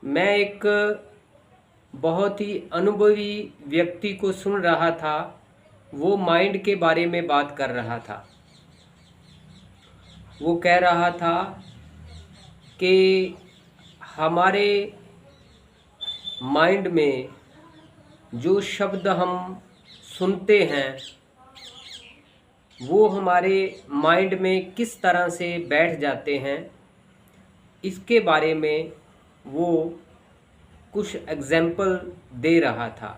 मैं एक बहुत ही अनुभवी व्यक्ति को सुन रहा था। वो माइंड के बारे में बात कर रहा था। वो कह रहा था कि हमारे माइंड में जो शब्द हम सुनते हैं वो हमारे माइंड में किस तरह से बैठ जाते हैं, इसके बारे में वो कुछ एग्जाम्पल दे रहा था।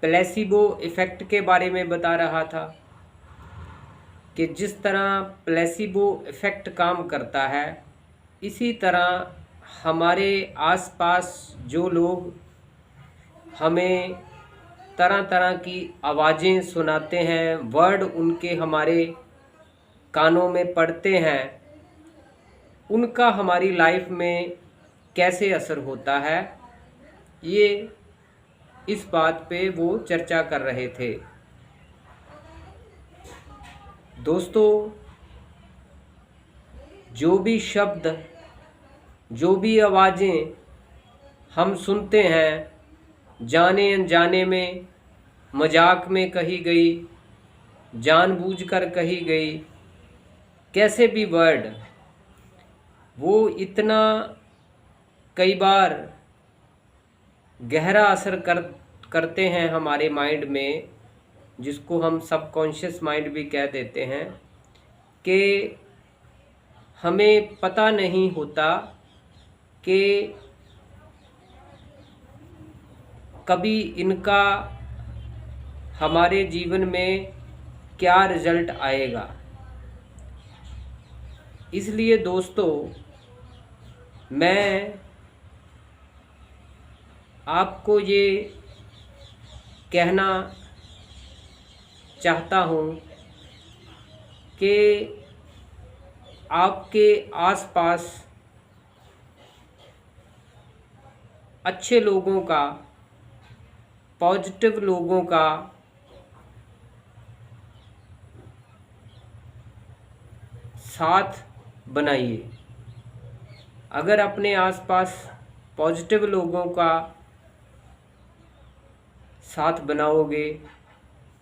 प्लेसिबो इफ़ेक्ट के बारे में बता रहा था कि जिस तरह प्लेसिबो इफ़ेक्ट काम करता है, इसी तरह हमारे आसपास जो लोग हमें तरह तरह की आवाज़ें सुनाते हैं, वर्ड उनके हमारे कानों में पड़ते हैं, उनका हमारी लाइफ में कैसे असर होता है, ये इस बात पे वो चर्चा कर रहे थे। दोस्तों, जो भी शब्द, जो भी आवाज़ें हम सुनते हैं, जाने अनजाने में, मजाक में कही गई, जानबूझकर कही गई, कैसे भी वर्ड, वो इतना कई बार गहरा असर करते हैं हमारे माइंड में, जिसको हम सबकॉन्शियस माइंड भी कह देते हैं, कि हमें पता नहीं होता कि कभी इनका हमारे जीवन में क्या रिज़ल्ट आएगा। इसलिए दोस्तों, मैं आपको ये कहना चाहता हूँ कि आपके आसपास अच्छे लोगों का, पॉजिटिव लोगों का साथ बनाइए। अगर अपने आसपास पॉजिटिव लोगों का साथ बनाओगे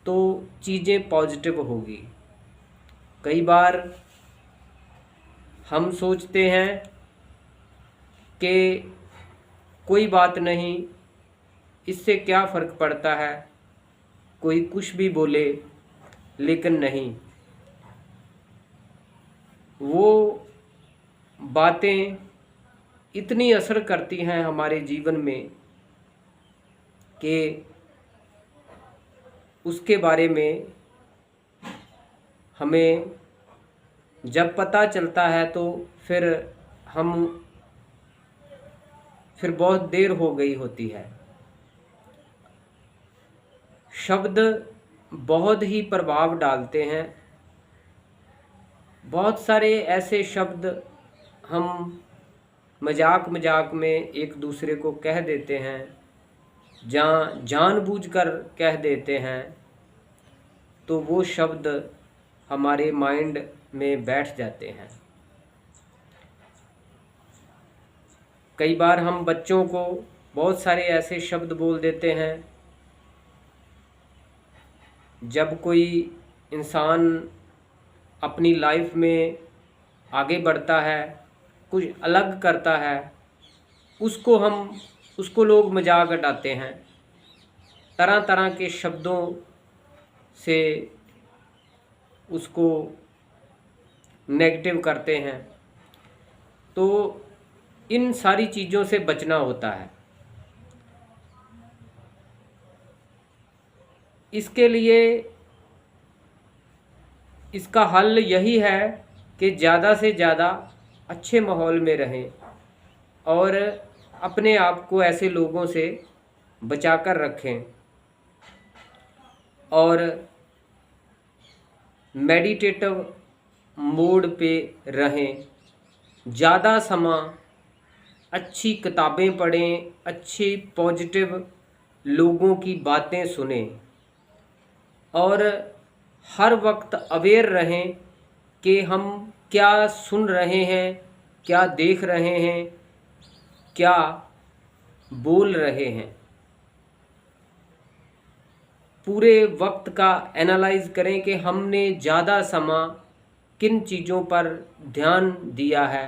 तो चीज़ें पॉजिटिव होगी। कई बार हम सोचते हैं कि कोई बात नहीं, इससे क्या फ़र्क पड़ता है, कोई कुछ भी बोले, लेकिन नहीं, वो बातें इतनी असर करती हैं हमारे जीवन में कि उसके बारे में हमें जब पता चलता है तो फिर बहुत देर हो गई होती है। शब्द बहुत ही प्रभाव डालते हैं। बहुत सारे ऐसे शब्द हम मजाक मजाक में एक दूसरे को कह देते हैं, जानबूझकर कह देते हैं, तो वो शब्द हमारे माइंड में बैठ जाते हैं। कई बार हम बच्चों को बहुत सारे ऐसे शब्द बोल देते हैं। जब कोई इंसान अपनी लाइफ में आगे बढ़ता है, कुछ अलग करता है, उसको लोग मजाक उड़ाते हैं, तरह तरह के शब्दों से उसको नेगेटिव करते हैं। तो इन सारी चीज़ों से बचना होता है। इसके लिए इसका हल यही है कि ज़्यादा से ज़्यादा अच्छे माहौल में रहें और अपने आप को ऐसे लोगों से बचाकर रखें और मेडिटेटिव मोड पे रहें। ज़्यादा समय अच्छी किताबें पढ़ें, अच्छी पॉजिटिव लोगों की बातें सुनें और हर वक्त अवेयर रहें कि हम क्या सुन रहे हैं, क्या देख रहे हैं, क्या बोल रहे हैं। पूरे वक्त का एनालाइज करें कि हमने ज़्यादा समय किन चीज़ों पर ध्यान दिया है,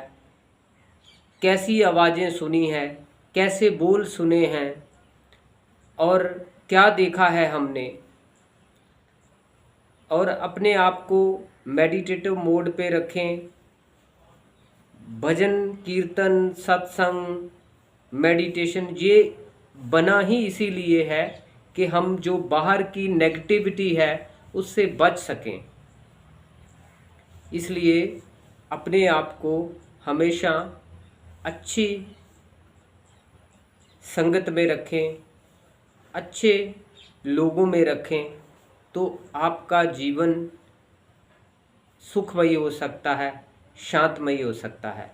कैसी आवाज़ें सुनी हैं, कैसे बोल सुने हैं और क्या देखा है हमने। और अपने आप को मेडिटेटिव मोड पे रखें। भजन कीर्तन सत्संग मेडिटेशन ये बना ही इसीलिए है कि हम जो बाहर की नेगेटिविटी है उससे बच सकें। इसलिए अपने आप को हमेशा अच्छी संगत में रखें, अच्छे लोगों में रखें, तो आपका जीवन सुखमयी हो सकता है, शांतमयी हो सकता है।